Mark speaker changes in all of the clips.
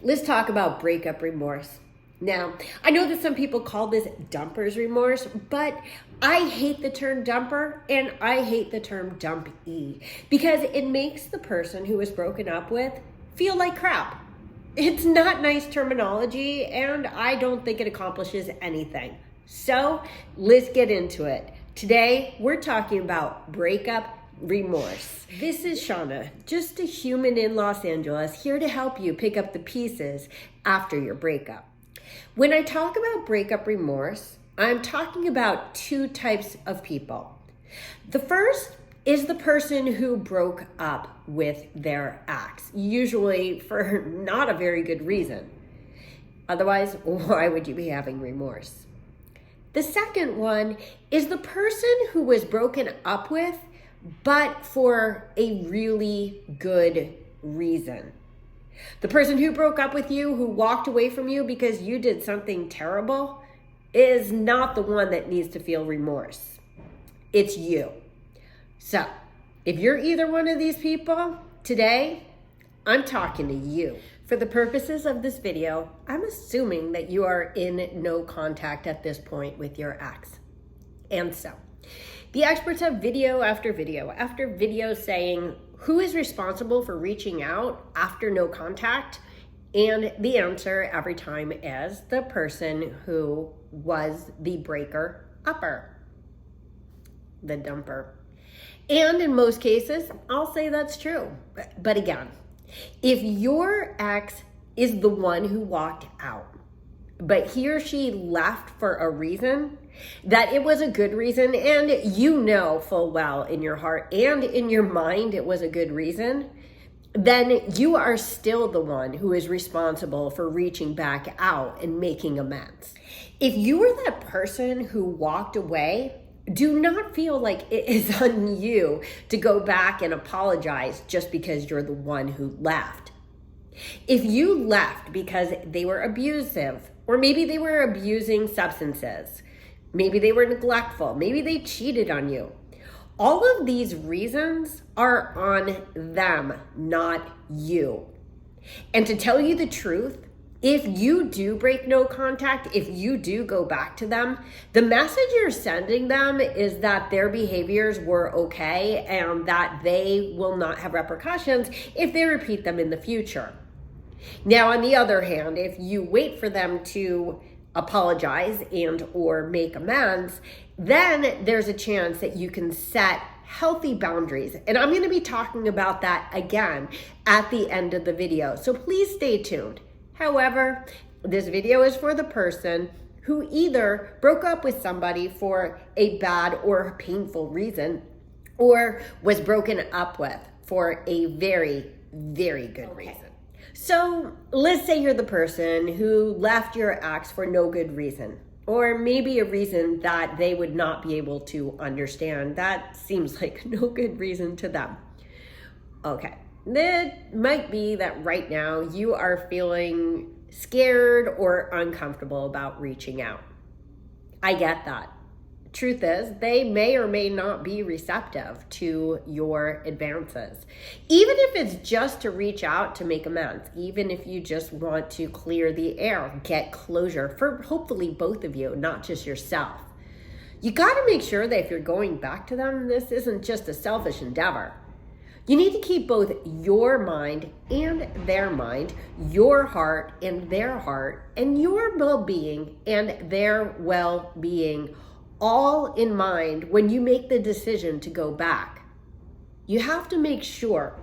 Speaker 1: let's talk about breakup remorse. Now, I know that some people call this dumper's remorse, but I hate the term dumper and I hate the term dumpee because it makes the person who was broken up with feel like crap. It's not nice terminology and I don't think it accomplishes anything. So let's get into it. Today, we're talking about breakup remorse. This is Shauna, just a human in Los Angeles, here to help you pick up the pieces after your breakup. When I talk about breakup remorse, I'm talking about two types of people. The first is the person who broke up with their ex, usually for not a very good reason. Otherwise, why would you be having remorse? The second one is the person who was broken up with, but for a really good reason. The person who broke up with you, who walked away from you because you did something terrible, is not the one that needs to feel remorse. It's you. So, if you're either one of these people, today, I'm talking to you. For the purposes of this video, I'm assuming that you are in no contact at this point with your ex. And so, the experts have video after video after video saying who is responsible for reaching out after no contact, and the answer every time is the person who was the breaker upper, the dumper. And in most cases, I'll say that's true. But again, if your ex is the one who walked out, but he or she left for a reason, that it was a good reason, and you know full well in your heart and in your mind it was a good reason, then you are still the one who is responsible for reaching back out and making amends. If you were that person who walked away, do not feel like it is on you to go back and apologize just because you're the one who left. If you left because they were abusive, or maybe they were abusing substances, maybe they were neglectful, maybe they cheated on you, all of these reasons are on them, not you. And to tell you the truth, if you do break no contact, if you do go back to them, the message you're sending them is that their behaviors were okay and that they will not have repercussions if they repeat them in the future. Now, on the other hand, if you wait for them to apologize and or make amends, then there's a chance that you can set healthy boundaries. And I'm going to be talking about that again at the end of the video. So please stay tuned. However, this video is for the person who either broke up with somebody for a bad or painful reason or was broken up with for a very, very good reason. So let's say you're the person who left your ex for no good reason, or maybe a reason that they would not be able to understand. That seems like no good reason to them. Okay. It might be that right now you are feeling scared or uncomfortable about reaching out. I get that. Truth is, they may or may not be receptive to your advances. Even if it's just to reach out to make amends, even if you just want to clear the air, get closure for hopefully both of you, not just yourself. You got to make sure that if you're going back to them, this isn't just a selfish endeavor. You need to keep both your mind and their mind, your heart and their heart, and your well-being and their well-being all in mind when you make the decision to go back. You have to make sure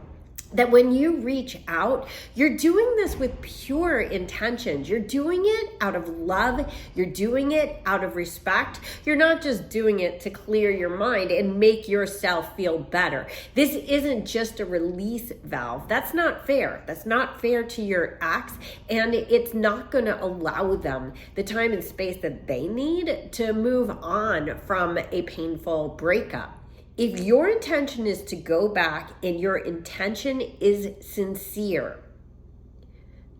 Speaker 1: that when you reach out, you're doing this with pure intentions. You're doing it out of love. You're doing it out of respect. You're not just doing it to clear your mind and make yourself feel better. This isn't just a release valve. That's not fair. That's not fair to your ex, and it's not going to allow them the time and space that they need to move on from a painful breakup. If your intention is to go back and your intention is sincere,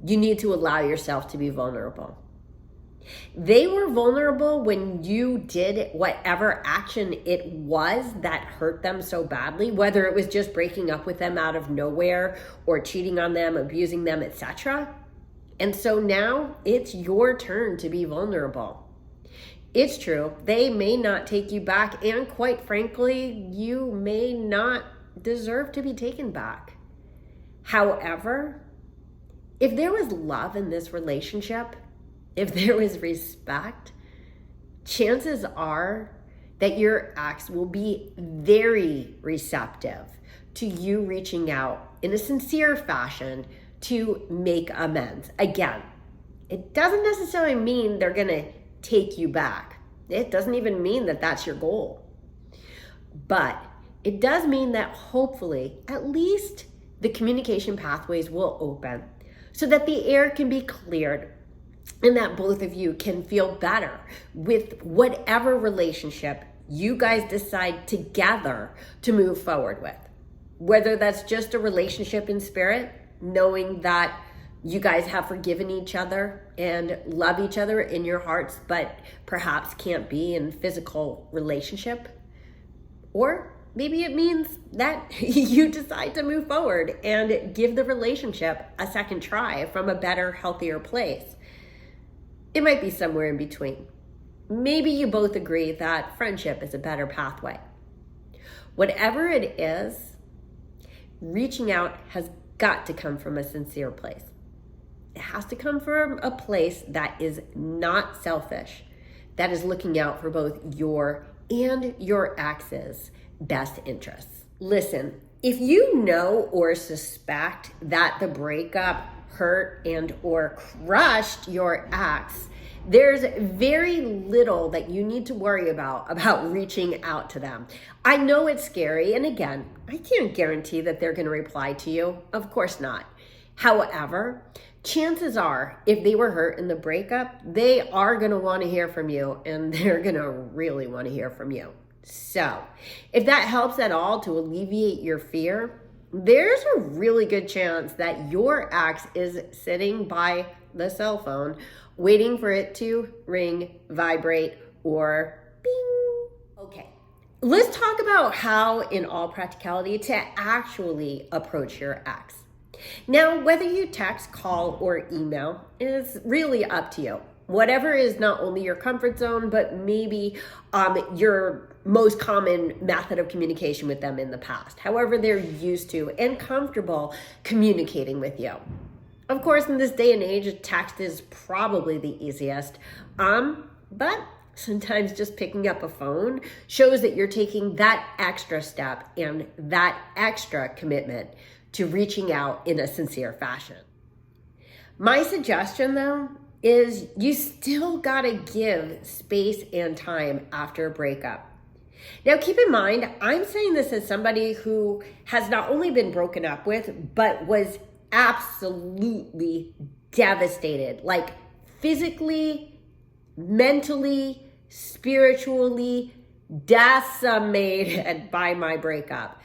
Speaker 1: you need to allow yourself to be vulnerable. They were vulnerable when you did whatever action it was that hurt them so badly, whether it was just breaking up with them out of nowhere or cheating on them, abusing them, etc. And so now it's your turn to be vulnerable. It's true, they may not take you back, and quite frankly, you may not deserve to be taken back. However, if there was love in this relationship, if there was respect, chances are that your ex will be very receptive to you reaching out in a sincere fashion to make amends. Again, it doesn't necessarily mean they're gonna take you back. It doesn't even mean that that's your goal. But it does mean that hopefully, at least the communication pathways will open so that the air can be cleared and that both of you can feel better with whatever relationship you guys decide together to move forward with. Whether that's just a relationship in spirit, knowing that you guys have forgiven each other and love each other in your hearts, but perhaps can't be in physical relationship. Or maybe it means that you decide to move forward and give the relationship a second try from a better, healthier place. It might be somewhere in between. Maybe you both agree that friendship is a better pathway. Whatever it is, reaching out has got to come from a sincere place. It has to come from a place that is not selfish, that is looking out for both your and your ex's best interests. Listen, if you know or suspect that the breakup hurt and or crushed your ex, there's very little that you need to worry about reaching out to them. I know it's scary, and again, I can't guarantee that they're going to reply to you. Of course not. However, chances are, if they were hurt in the breakup, they are going to want to hear from you, and they're going to really want to hear from you. So, if that helps at all to alleviate your fear, there's a really good chance that your ex is sitting by the cell phone waiting for it to ring, vibrate, or bing. Okay, let's talk about how, in all practicality, to actually approach your ex. Now, whether you text, call, or email is really up to you. Whatever is not only your comfort zone, but maybe your most common method of communication with them in the past. However they're used to and comfortable communicating with you. Of course, in this day and age, text is probably the easiest. But sometimes just picking up a phone shows that you're taking that extra step and that extra commitment to reaching out in a sincere fashion. My suggestion, though, is you still gotta give space and time after a breakup. Now, keep in mind, I'm saying this as somebody who has not only been broken up with, but was absolutely devastated, like physically, mentally, spiritually decimated by my breakup.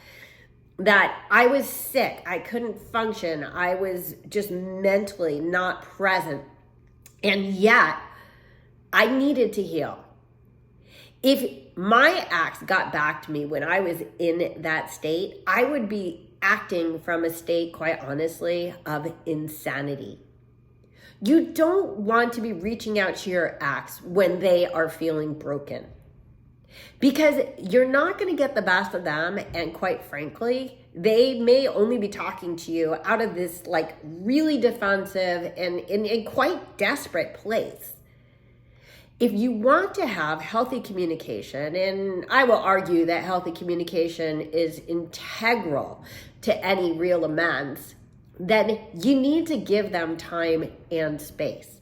Speaker 1: That I was sick, I couldn't function, I was just mentally not present, and yet I needed to heal. If my ex got back to me when I was in that state, I would be acting from a state, quite honestly, of insanity. You don't want to be reaching out to your ex when they are feeling broken, because you're not going to get the best of them, and quite frankly, they may only be talking to you out of this like really defensive and in quite desperate place. If you want to have healthy communication, and I will argue that healthy communication is integral to any real amends, then you need to give them time and space.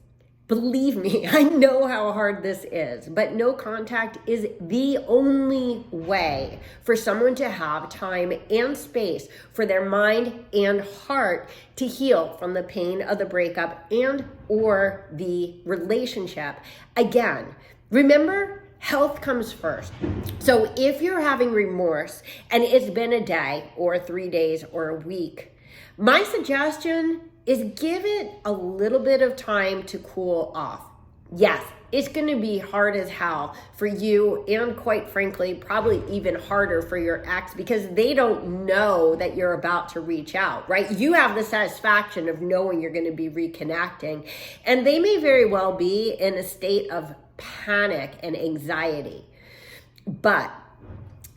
Speaker 1: Believe me, I know how hard this is, but no contact is the only way for someone to have time and space for their mind and heart to heal from the pain of the breakup and or the relationship. Again, remember, health comes first. So if you're having remorse and it's been a day or 3 days or a week, my suggestion is give it a little bit of time to cool off. Yes, it's going to be hard as hell for you, and quite frankly, probably even harder for your ex, because they don't know that you're about to reach out, right? You have the satisfaction of knowing you're going to be reconnecting, and they may very well be in a state of panic and anxiety. But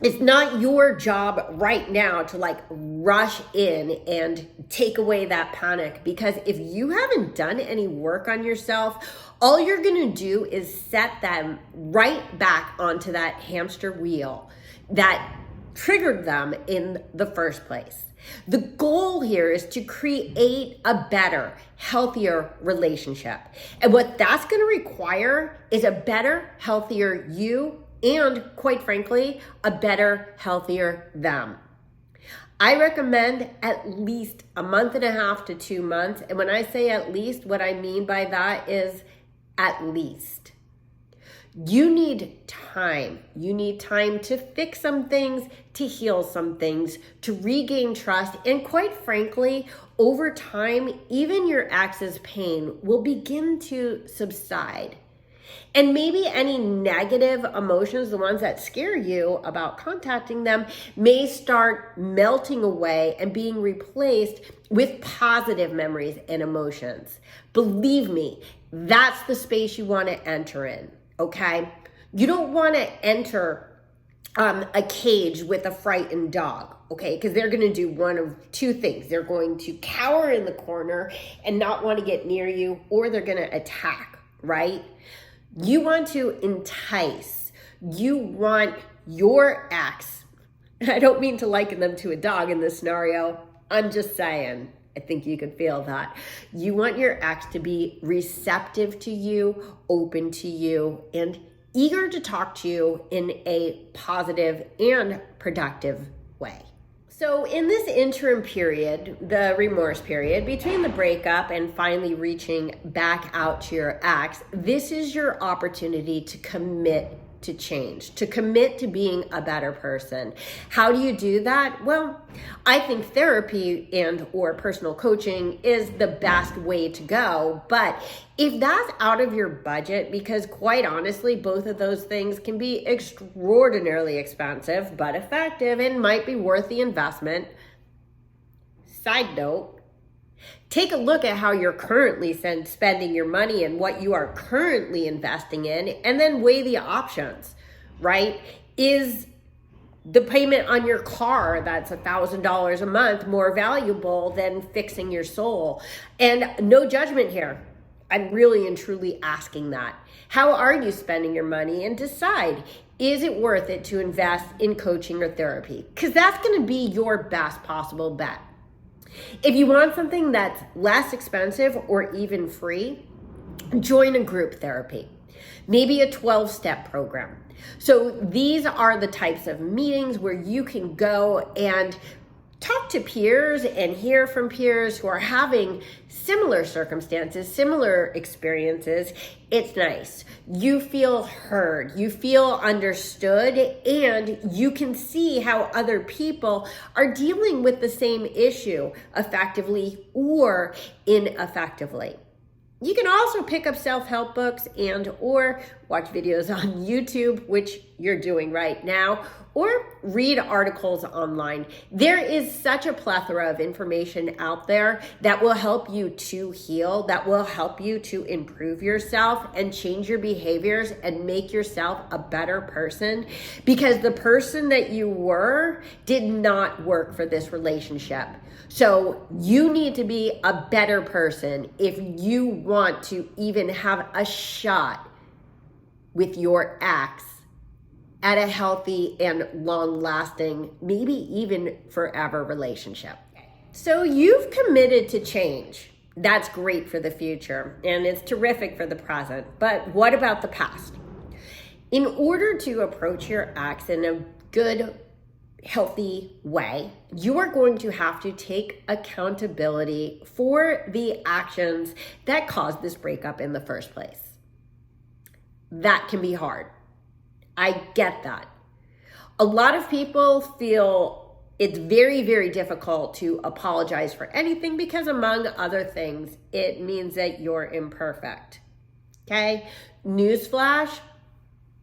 Speaker 1: it's not your job right now to like rush in and take away that panic, because if you haven't done any work on yourself, all you're going to do is set them right back onto that hamster wheel that triggered them in the first place. The goal here is to create a better, healthier relationship. And what that's going to require is a better, healthier you, and quite frankly, a better, healthier them. I recommend at least a month and a half to 2 months. And when I say at least, what I mean by that is at least. You need time. You need time to fix some things, to heal some things, to regain trust. And quite frankly, over time, even your ex's pain will begin to subside. And maybe any negative emotions, the ones that scare you about contacting them, may start melting away and being replaced with positive memories and emotions. Believe me, that's the space you want to enter in, okay? You don't want to enter a cage with a frightened dog, okay? Because they're going to do one of two things. They're going to cower in the corner and not want to get near you, or they're going to attack, right? You want to entice. You want your ex. I don't mean to liken them to a dog in this scenario. I'm just saying, I think you could feel that. You want your ex to be receptive to you, open to you, and eager to talk to you in a positive and productive way. So in this interim period, the remorse period, between the breakup and finally reaching back out to your ex, this is your opportunity to commit to change, to commit to being a better person. How do you do that? Well, I think therapy and or personal coaching is the best way to go. But if that's out of your budget, because quite honestly, both of those things can be extraordinarily expensive, but effective and might be worth the investment. Side note, take a look at how you're currently spending your money and what you are currently investing in, and then weigh the options, right? Is the payment on your car that's $1,000 a month more valuable than fixing your soul? And no judgment here. I'm really and truly asking that. How are you spending your money? And decide, is it worth it to invest in coaching or therapy? Because that's going to be your best possible bet. If you want something that's less expensive or even free, join a group therapy, maybe a 12-step program. So these are the types of meetings where you can go and talk to peers and hear from peers who are having similar circumstances, similar experiences. It's nice. You feel heard, you feel understood, and you can see how other people are dealing with the same issue effectively or ineffectively. You can also pick up self-help books and or watch videos on YouTube, which you're doing right now, or read articles online. There is such a plethora of information out there that will help you to heal, that will help you to improve yourself and change your behaviors and make yourself a better person, because the person that you were did not work for this relationship. So you need to be a better person if you want to even have a shot with your ex at a healthy and long-lasting, maybe even forever relationship. So you've committed to change. That's great for the future, and it's terrific for the present. But what about the past? In order to approach your ex in a good, healthy way, you are going to have to take accountability for the actions that caused this breakup in the first place. That can be hard. I get that. A lot of people feel it's very, very difficult to apologize for anything because, among other things, it means that you're imperfect. Okay? Newsflash,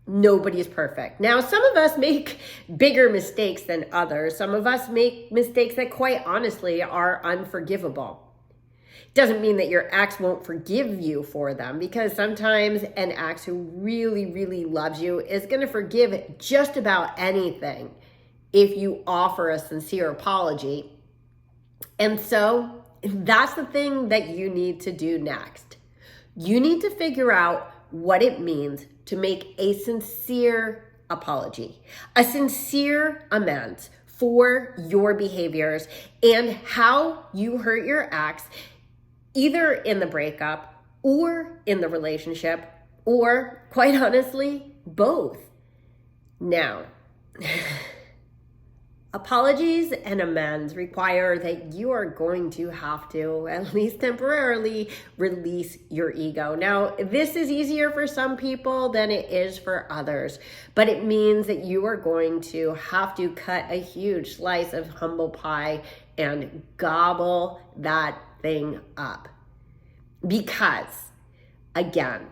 Speaker 1: nobody's perfect. Now, some of us make bigger mistakes than others. Some of us make mistakes that quite honestly are unforgivable. Doesn't mean that your ex won't forgive you for them, because sometimes an ex who really, really loves you is going to forgive just about anything if you offer a sincere apology. And so that's the thing that you need to do next. You need to figure out what it means to make a sincere apology, a sincere amends for your behaviors and how you hurt your ex, either in the breakup or in the relationship, or quite honestly, both. Now, apologies and amends require that you are going to have to, at least temporarily, release your ego. Now, this is easier for some people than it is for others, but it means that you are going to have to cut a huge slice of humble pie and gobble that thing up. Because, again,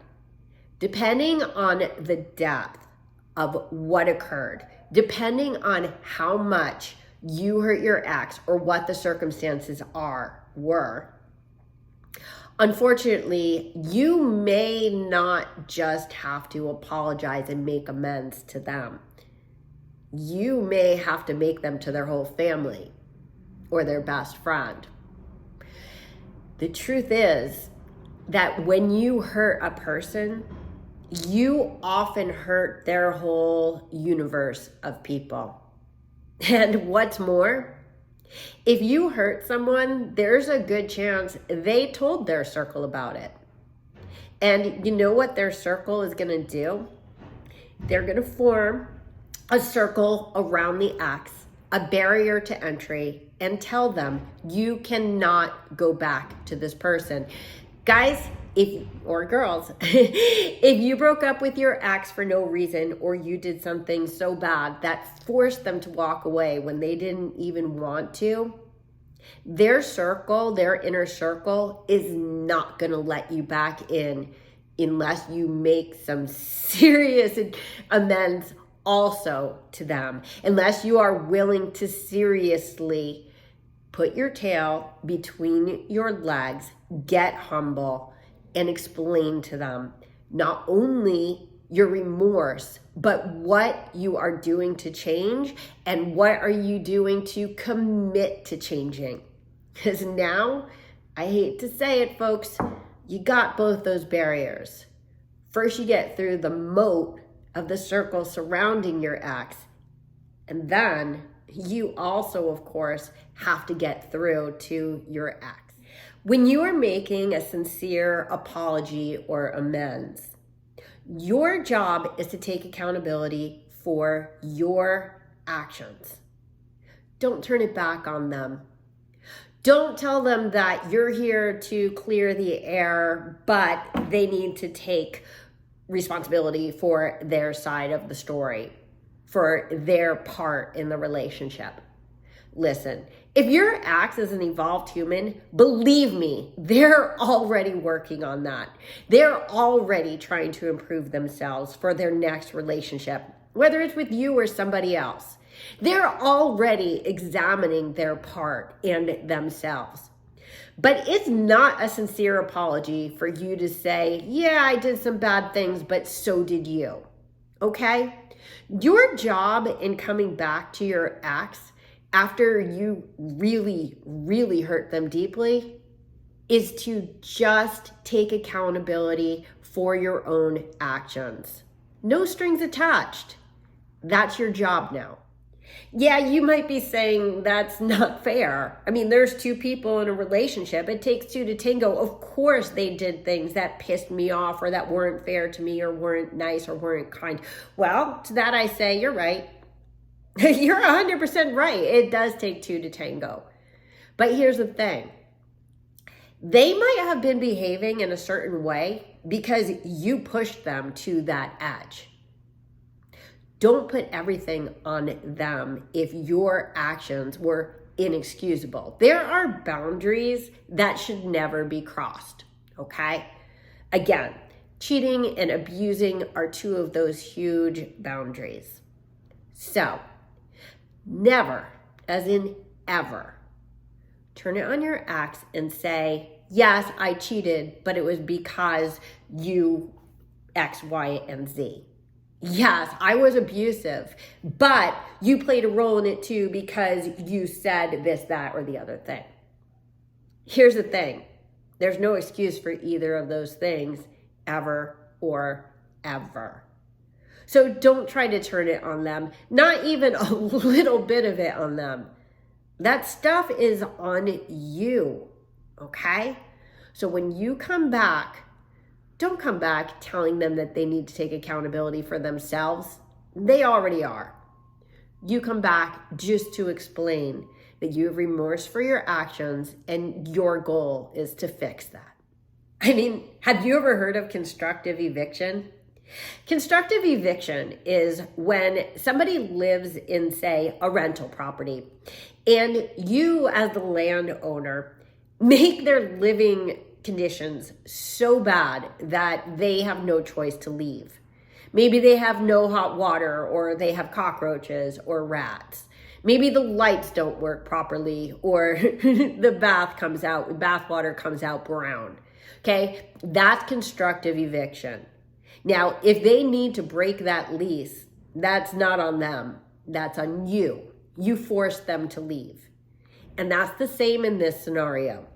Speaker 1: depending on the depth of what occurred, depending on how much you hurt your ex or what the circumstances were, unfortunately, you may not just have to apologize and make amends to them. You may have to make them to their whole family or their best friend. The truth is that when you hurt a person, you often hurt their whole universe of people. And what's more, if you hurt someone, there's a good chance they told their circle about it. And you know what their circle is going to do? They're going to form a circle around the ex, a barrier to entry, and tell them you cannot go back to this person. Guys, or girls, if you broke up with your ex for no reason, or you did something so bad that forced them to walk away when they didn't even want to, their circle, their inner circle, is not going to let you back in unless you make some serious amends also to them, unless you are willing to seriously put your tail between your legs, get humble, and explain to them not only your remorse, but what you are doing to change and what are you doing to commit to changing. Because now, I hate to say it, folks, you got both those barriers. First, you get through the moat of the circle surrounding your ex, and then you also, of course, have to get through to your ex. When you are making a sincere apology or amends, your job is to take accountability for your actions. Don't turn it back on them. Don't tell them that you're here to clear the air, but they need to take responsibility for their side of the story, for their part in the relationship. Listen, if your ex is an evolved human, believe me, they're already working on that. They're already trying to improve themselves for their next relationship, whether it's with you or somebody else. They're already examining their part and themselves. But it's not a sincere apology for you to say, yeah, I did some bad things, but so did you. Okay? Your job in coming back to your ex after you really, really hurt them deeply is to just take accountability for your own actions. No strings attached. That's your job now. Yeah, you might be saying that's not fair. I mean, there's two people in a relationship. It takes two to tango. Of course they did things that pissed me off or that weren't fair to me or weren't nice or weren't kind. Well, to that I say, you're right. You're 100% right. It does take two to tango. But here's the thing. They might have been behaving in a certain way because you pushed them to that edge. Don't put everything on them if your actions were inexcusable. There are boundaries that should never be crossed, okay? Again, Cheating and abusing are two of those huge boundaries. So, never, as in ever, turn it on your ex and say, yes, I cheated, but it was because you X, Y, and Z. Yes, I was abusive, but you played a role in it too because you said this, that, or the other thing. Here's the thing. There's no excuse for either of those things ever or ever. So don't try to turn it on them, not even a little bit of it on them. That stuff is on you, okay? So when you come back, don't come back telling them that they need to take accountability for themselves. They already are. You come back just to explain that you have remorse for your actions and your goal is to fix that. I mean, have you ever heard of constructive eviction? Constructive eviction is when somebody lives in, say, a rental property, and you as the landowner make their living conditions so bad that they have no choice to leave. Maybe they have no hot water, or they have cockroaches or rats. Maybe the lights don't work properly, or the bath water comes out brown. Okay, that's constructive eviction. Now, if they need to break that lease, that's not on them. That's on you. You forced them to leave. And that's the same in this scenario.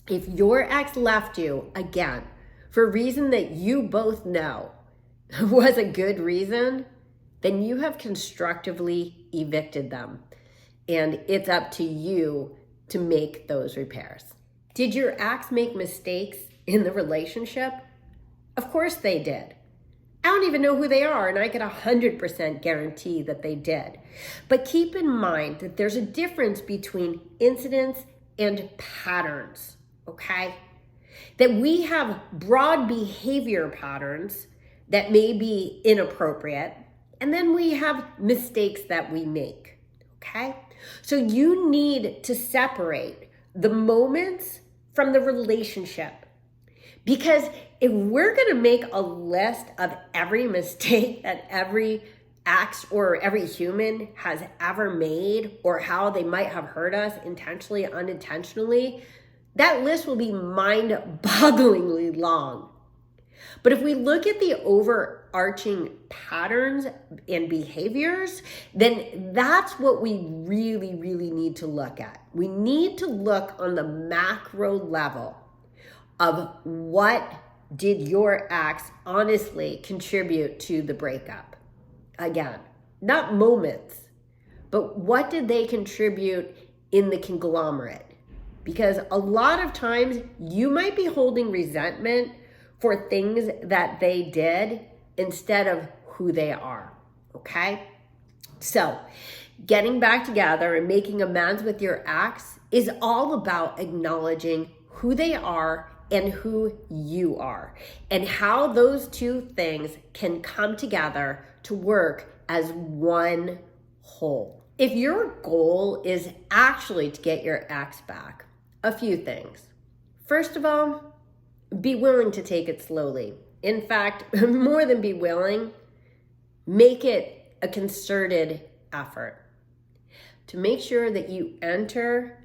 Speaker 1: If your ex left you, again, for a reason that you both know was a good reason, then you have constructively evicted them. And it's up to you to make those repairs. Did your ex make mistakes in the relationship? Of course they did. I don't even know who they are, and I can 100% guarantee that they did. But keep in mind that there's a difference between incidents and patterns, okay? That we have broad behavior patterns that may be inappropriate, and then we have mistakes that we make, okay? So you need to separate the moments from the relationship. Because if we're going to make a list of every mistake that every ex or every human has ever made, or how they might have hurt us intentionally, unintentionally, that list will be mind-bogglingly long. But if we look at the overarching patterns and behaviors, then that's what we really, really need to look at. We need to look on the macro level of what did your ex honestly contribute to the breakup. Again, not moments, but what did they contribute in the conglomerate? Because a lot of times you might be holding resentment for things that they did instead of who they are, okay? So getting back together and making amends with your ex is all about acknowledging who they are and who you are, and how those two things can come together to work as one whole. If your goal is actually to get your ex back, a few things. First of all, be willing to take it slowly. In fact, more than be willing, make it a concerted effort to make sure that you enter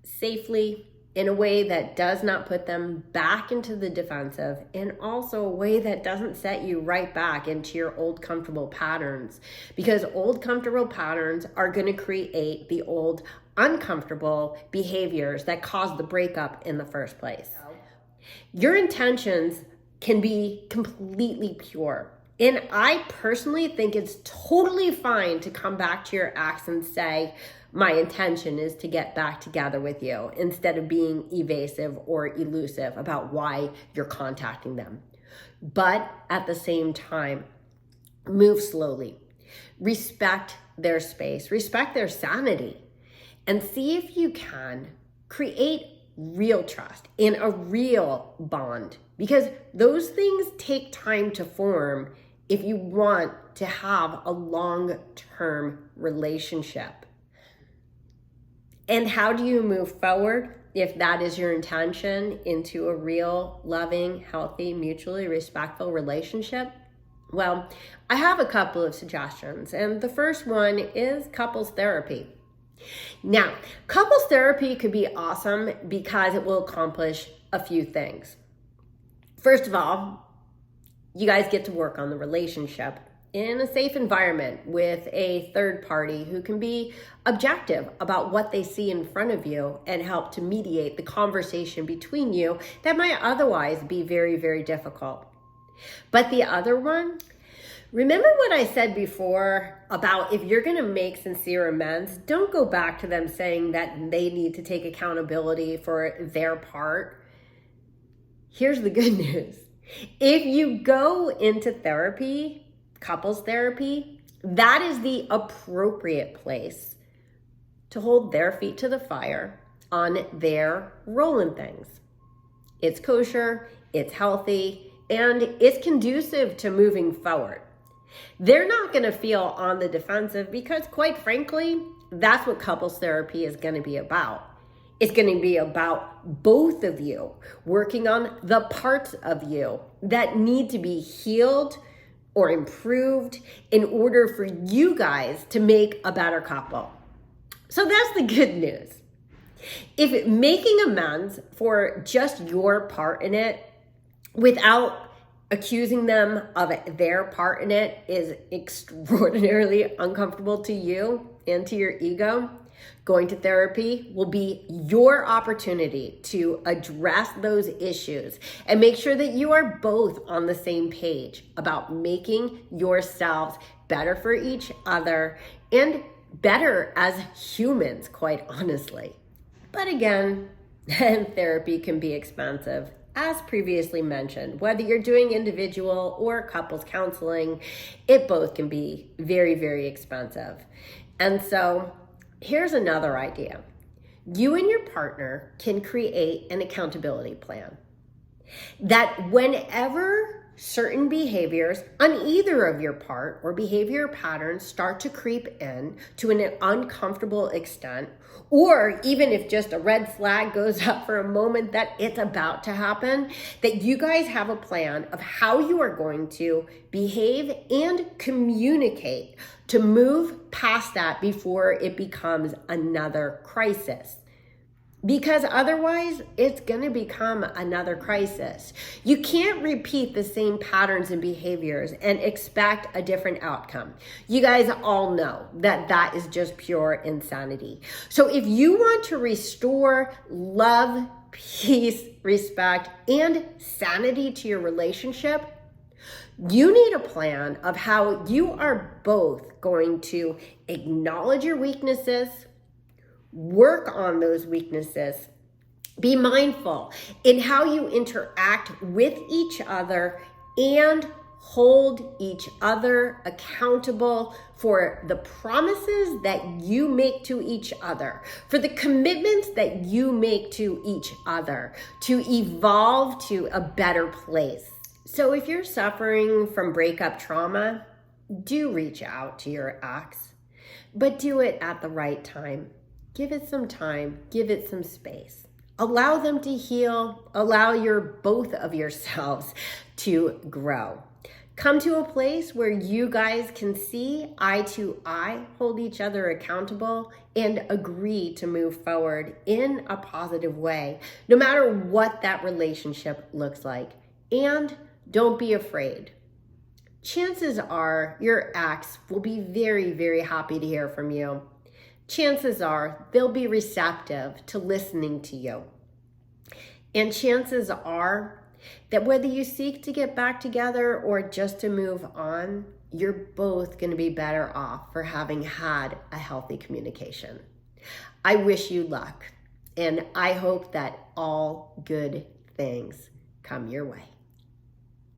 Speaker 1: safely in a way that does not put them back into the defensive, and also a way that doesn't set you right back into your old comfortable patterns, because old comfortable patterns are going to create the old uncomfortable behaviors that caused the breakup in the first place. Your intentions can be completely pure. And I personally think it's totally fine to come back to your ex and say, my intention is to get back together with you, instead of being evasive or elusive about why you're contacting them. But at the same time, move slowly. Respect their space, respect their sanity, and see if you can create real trust and a real bond, because those things take time to form if you want to have a long-term relationship. And how do you move forward? if that is your intention, into a real, loving, healthy, mutually respectful relationship, well, I have a couple of suggestions. And the first one is couples therapy. Now, couples therapy could be awesome because it will accomplish a few things. First of all, you guys get to work on the relationship in a safe environment with a third party who can be objective about what they see in front of you and help to mediate the conversation between you that might otherwise be very, very difficult. But the other one, remember what I said before about if you're going to make sincere amends, don't go back to them saying that they need to take accountability for their part. Here's the good news. If you go into therapy, couples therapy, that is the appropriate place to hold their feet to the fire on their role in things. It's kosher, it's healthy, and it's conducive to moving forward. They're not going to feel on the defensive because, quite frankly, that's what couples therapy is going to be about. It's going to be about both of you working on the parts of you that need to be healed or improved in order for you guys to make a better couple. So that's the good news. If making amends for just your part in it without accusing them of their part in it is extraordinarily uncomfortable to you and to your ego, going to therapy will be your opportunity to address those issues and make sure that you are both on the same page about making yourselves better for each other and better as humans, quite honestly. But again, therapy can be expensive. As previously mentioned, whether you're doing individual or couples counseling, it both can be very, very expensive. And so here's another idea. You and your partner can create an accountability plan that whenever certain behaviors on either of your part or behavior patterns start to creep in to an uncomfortable extent, or even if just a red flag goes up for a moment that it's about to happen, that you guys have a plan of how you are going to behave and communicate to move past that before it becomes another crisis. Because otherwise, it's going to become another crisis. You can't repeat the same patterns and behaviors and expect a different outcome. You guys all know that that is just pure insanity. So if you want to restore love, peace, respect, and sanity to your relationship, you need a plan of how you are both going to acknowledge your weaknesses, work on those weaknesses, be mindful in how you interact with each other, and hold each other accountable for the promises that you make to each other, for the commitments that you make to each other to evolve to a better place. So if you're suffering from breakup trauma, do reach out to your ex, but do it at the right time. Give it some time, give it some space. Allow them to heal, allow both of yourselves to grow. Come to a place where you guys can see eye to eye, hold each other accountable, and agree to move forward in a positive way, no matter what that relationship looks like. And don't be afraid. Chances are your ex will be very, very happy to hear from you. Chances are they'll be receptive to listening to you. And chances are that whether you seek to get back together or just to move on, you're both going to be better off for having had a healthy communication. I wish you luck, and I hope that all good things come your way.